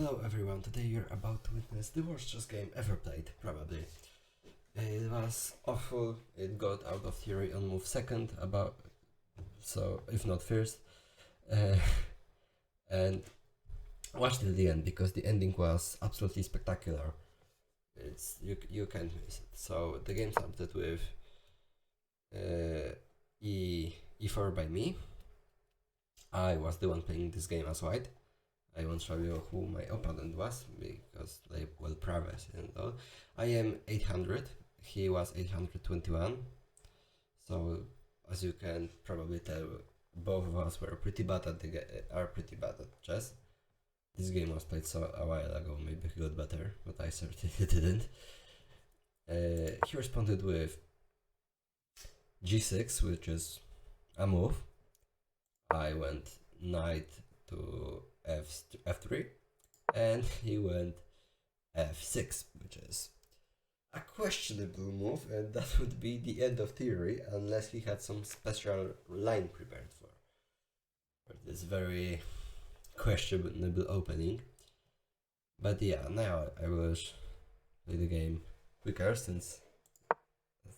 Hello everyone, today you're about to witness the worst chess game ever played, probably. It was awful, it got out of theory on move second, so if not first. Uh, and watch till the end, because the ending was absolutely spectacular. You can't miss it. So the game started with e4 by me. I was the one playing this game as white. I won't show you who my opponent was because they will privacy and all. I am 800, he was 821. So as you can probably tell, both of us were pretty bad at are pretty bad at chess. This game was played a while ago, maybe he got better, but I certainly didn't. He responded with g6, which is a move. I went knight to f3, and he went f6, which is a questionable move, and that would be the end of theory unless he had some special line prepared for this very questionable opening. But yeah, now I will play the game quicker since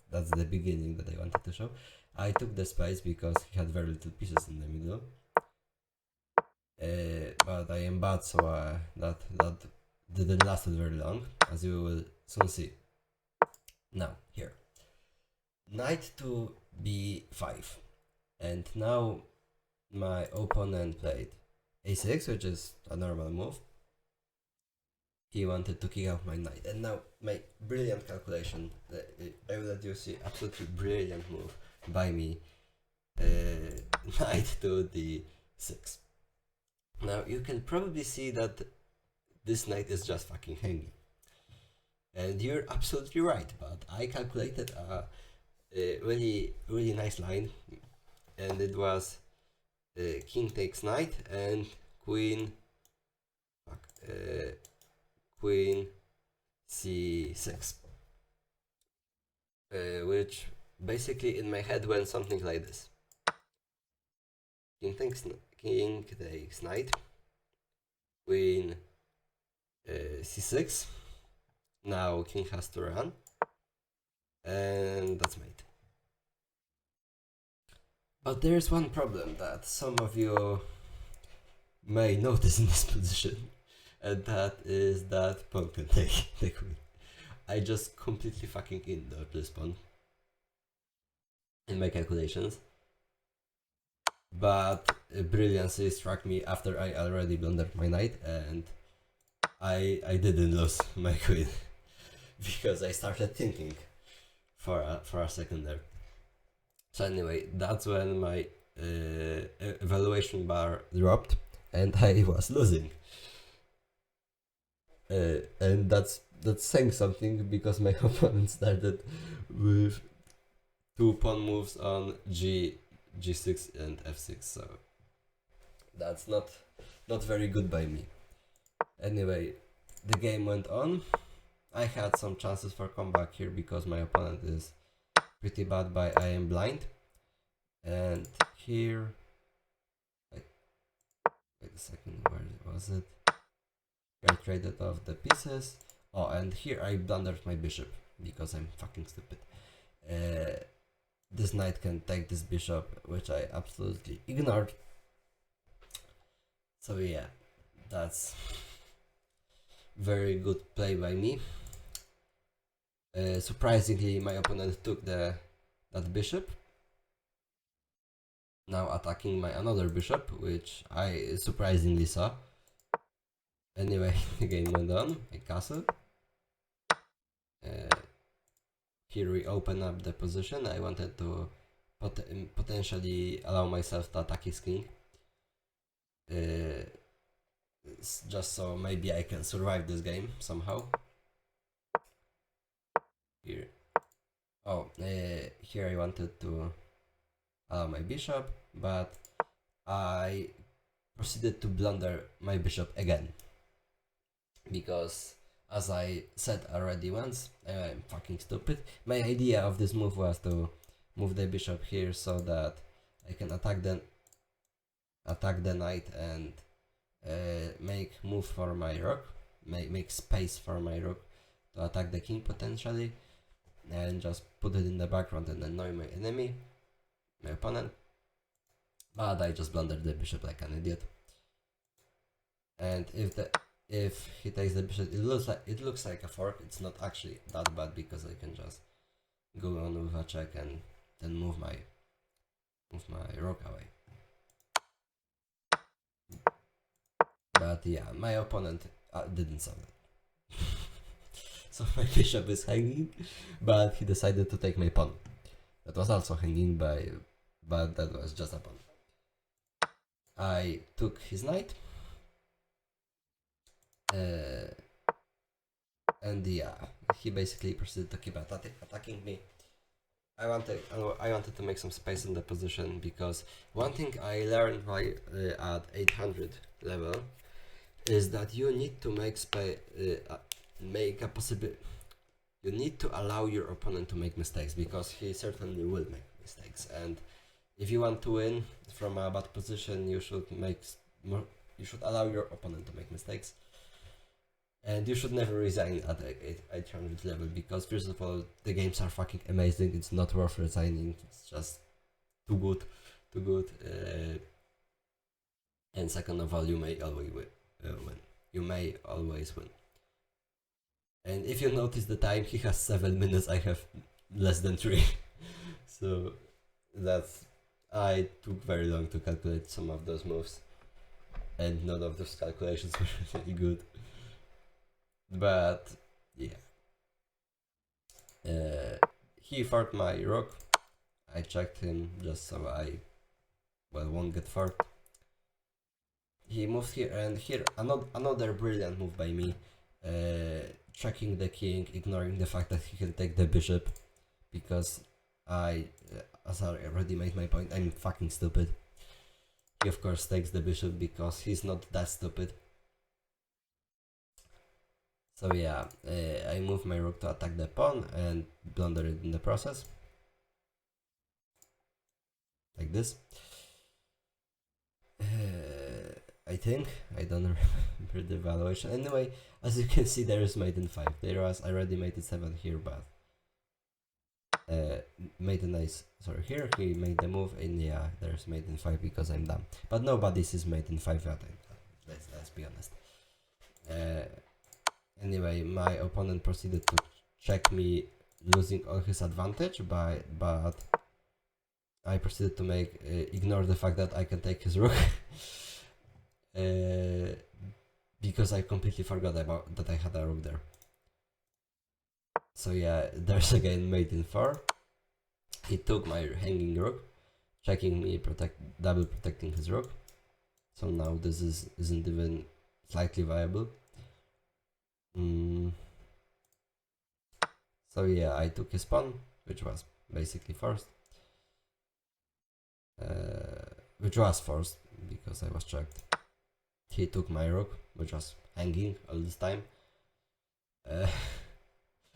that's the beginning that I wanted to show. I took the space because he had very little pieces in the middle. But I am bad, so that didn't last very long, as you will soon see. Now, here. Knight to b5. And now my opponent played a6, which is a normal move. He wanted to kick out my knight. And now my brilliant calculation, I will let you see absolutely brilliant move by me. Knight to d6. Now you can probably see that this knight is just fucking hanging. And you're absolutely right, but I calculated a really nice line, and it was king takes knight and queen c6, which basically in my head went something like this: king takes knight, queen c6. Now king has to run, and that's mate. But there's one problem that some of you may notice in this position, and that is that pawn can take the queen. I just completely fucking ignored this pawn in my calculations. But brilliancy struck me after I already blundered my knight, and I didn't lose my queen because I started thinking for a second there. So anyway, that's when my evaluation bar dropped and I was losing. And that's saying something, because my opponent started with two pawn moves on g6 and f6, so that's not very good by me. Anyway, the game went on. I had some chances for comeback here because my opponent is pretty bad, but I am blind. And here, wait a second, where was it? I traded off the pieces. Oh, and here I blundered my bishop because I'm fucking stupid. This knight can take this bishop, which I absolutely ignored. So yeah, that's very good play by me. Surprisingly, my opponent took that bishop, now attacking my another bishop, which I surprisingly saw. Anyway, the game went on. I castle. Here we open up the position. I wanted to potentially allow myself to attack his king, just so maybe I can survive this game somehow. Here, here I wanted to allow my bishop, but I proceeded to blunder my bishop again, because as I said already once, I'm fucking stupid. My idea of this move was to move the bishop here so that I can attack the knight and make move for my rook, make space for my rook to attack the king potentially, and just put it in the background and annoy my enemy, my opponent. But I just blundered the bishop like an idiot. And if he takes the bishop, it looks like a fork. It's not actually that bad because I can just go on with a check and then move my rook away. But yeah, my opponent didn't solve it. So my bishop is hanging, but he decided to take my pawn. That was also hanging but that was just a pawn. I took his knight. And yeah, he basically proceeded to keep attacking me. I wanted to make some space in the position, because one thing I learned at 800 level is that you need to you need to allow your opponent to make mistakes, because he certainly will make mistakes. And if you want to win from a bad position, you should allow your opponent to make mistakes. And you should never resign at 800 level, because first of all, the games are fucking amazing. It's not worth resigning. It's just too good. And second of all, you may always win. You may always win. And if you notice the time, he has 7 minutes. I have less than 3. So I took very long to calculate some of those moves, and none of those calculations were really good. But yeah, he forked my rook. I checked him just so I won't get forked. He moved here, and here another brilliant move by me, checking the king, ignoring the fact that he can take the bishop, because as I already made my point, I'm fucking stupid. He of course takes the bishop because he's not that stupid. So yeah, I move my rook to attack the pawn and blunder it in the process. Like this. I think. I don't remember the valuation. Anyway, as you can see, there is mate in 5. There was already mate in 7 here, but mate in nice. Sorry, here he made the move, and yeah, there's mate in 5 because I'm dumb. But nobody sees mate in 5 at time. Let's be honest. Anyway, my opponent proceeded to check me, losing all his advantage, but I proceeded to ignore the fact that I can take his rook, because I completely forgot about that I had a rook there. So yeah, there's again mate in 4. He took my hanging rook, checking me, double protecting his rook. So now this isn't even slightly viable. So yeah, I took his pawn, which was basically forced. Which was forced because I was checked. He took my rook, which was hanging all this time.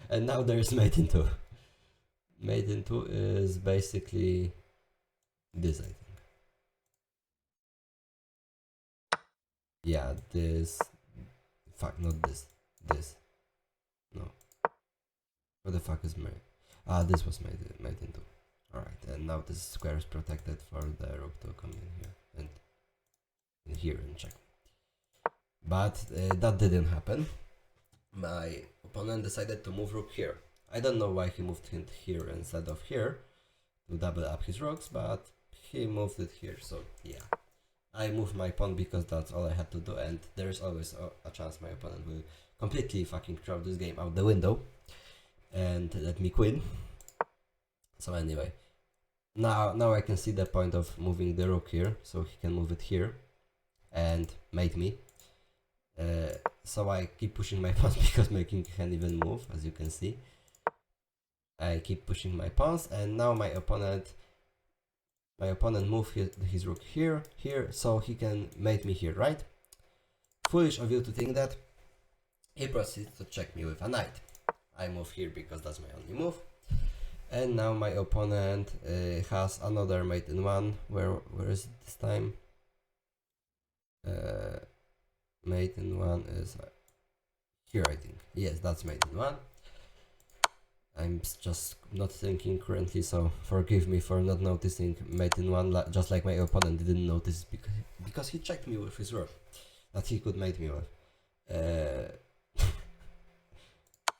And now there is mate in 2. Mate in 2 is basically this, I think. Yeah, this. Fuck, not this. This. No. What the fuck is mate? This was mate in 2. Alright, and now this square is protected for the rook to come in here and in here and check. But that didn't happen. My opponent decided to move rook here. I don't know why he moved it here instead of here to double up his rooks, but he moved it here, so yeah. I moved my pawn because that's all I had to do, and there's always a chance my opponent will completely fucking throw this game out the window and let me queen. So anyway, now I can see the point of moving the rook here, so he can move it here and mate me. So I keep pushing my pawns because my king can't even move, as you can see. I keep pushing my pawns, and now my opponent moved his rook here, so he can mate me here, right? Foolish of you to think that. He proceeds to check me with a knight. I move here because that's my only move. And now my opponent has another mate in 1. Where is it this time? mate in 1 is here, I think. Yes, that's mate in 1. I'm just not thinking currently, so forgive me for not noticing mate in 1, just like my opponent didn't notice because he checked me with his rook that he could mate me with.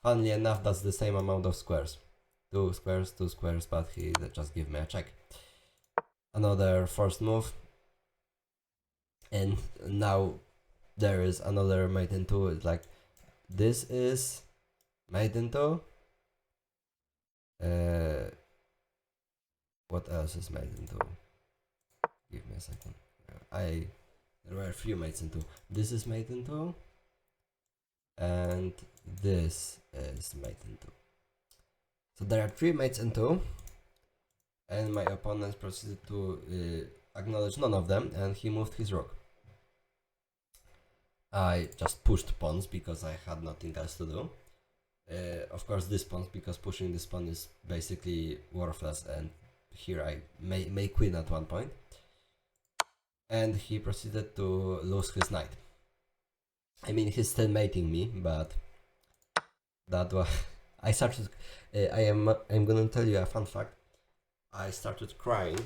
Funnily enough, that's the same amount of squares. 2 squares, 2 squares, but he just gave me a check. Another forced move. And now there is another mate in 2. It's like, this is mate in 2. What else is mate in 2? Give me a second. There were a few mates in 2. This is mate in 2. And this is mate in 2. So there are 3 mates in 2. And my opponent proceeded to acknowledge none of them, and he moved his rook. I just pushed pawns because I had nothing else to do. Of course this pawn, because pushing this pawn is basically worthless, and here I may queen at one point. And he proceeded to lose his knight. I mean, he's still mating me, but that was... I started... I'm gonna tell you a fun fact. I started crying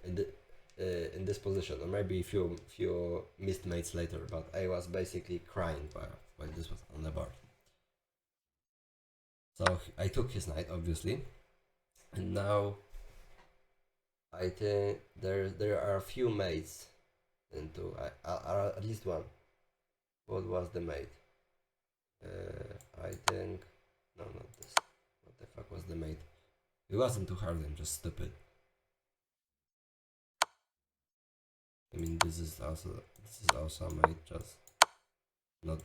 in this position, or maybe a few missed mates later, but I was basically crying while this was on the board. So I took his knight, obviously, and now I think there are a few mates into at least one. What was the mate? I think no, not this. What the fuck was the mate? It wasn't too hard. I'm just stupid. I mean, this is also a mate, just not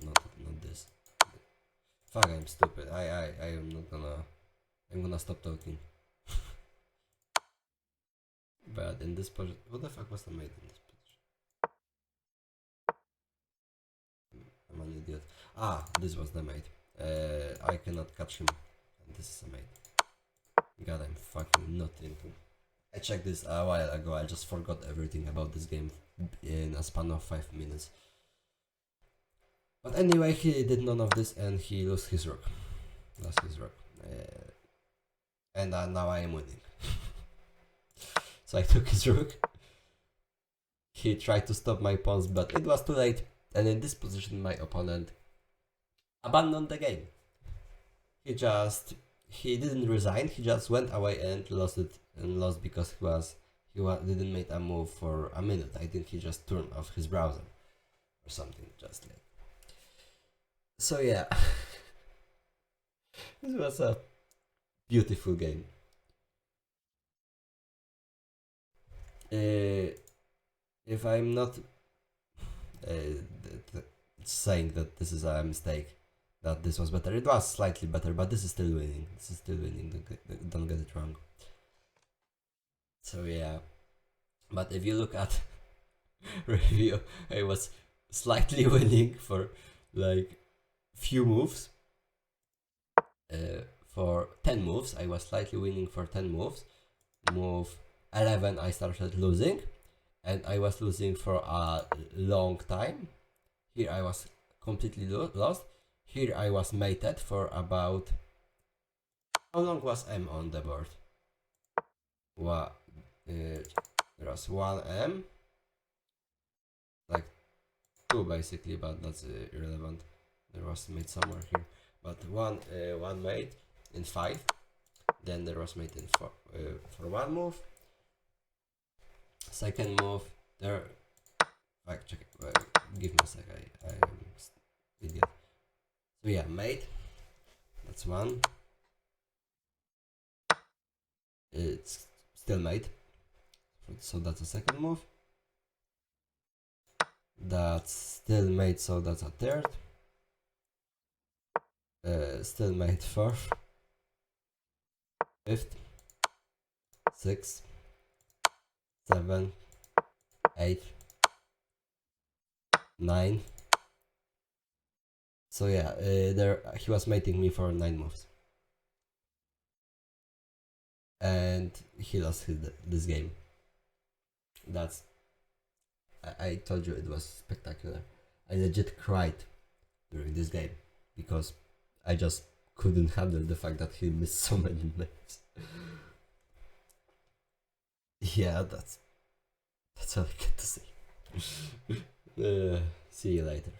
this. Fuck, I'm stupid. I am not gonna. I'm gonna stop talking. But in this position, what the fuck was the mate in this position? I'm an idiot. Ah, this was the mate. I cannot catch him. And this is a mate. God, I'm fucking not into. I checked this a while ago. I just forgot everything about this game in a span of 5 minutes. But anyway, he did none of this and he lost his rook. And now I am winning. So I took his rook. He tried to stop my pawns, but it was too late. And in this position, my opponent abandoned the game. He didn't resign. He just went away and lost it, and lost because he didn't make a move for a minute. I think he just turned off his browser or something, just like. So yeah, this was a beautiful game. If I'm not saying that this is a mistake, that this was better, it was slightly better, but this is still winning. Don't get it wrong. So yeah, but if you look at review, I was slightly winning for like few moves. For 10 moves, I was slightly winning for 10 moves. Move 11, I started losing, and I was losing for a long time. Here I was completely lost. Here I was mated for about... How long was M on the board? There was 1M. Like 2 basically, but that's irrelevant. There was mate somewhere here. But one mate in 5. Then there was mate in 4 for 1 move. Second move, there... check it. Give me a sec, I am idiot. So yeah, mate. That's 1. It's still mate. So that's a second move. That's still mate, so that's a third. Still mate 4th. 5th. 6th. 7th. 8th. 9. So yeah, he was mating me for 9 moves. And he lost this game. I told you it was spectacular. I legit cried during this game because I just couldn't handle the fact that he missed so many mates. Yeah, that's all I get to say. See you later.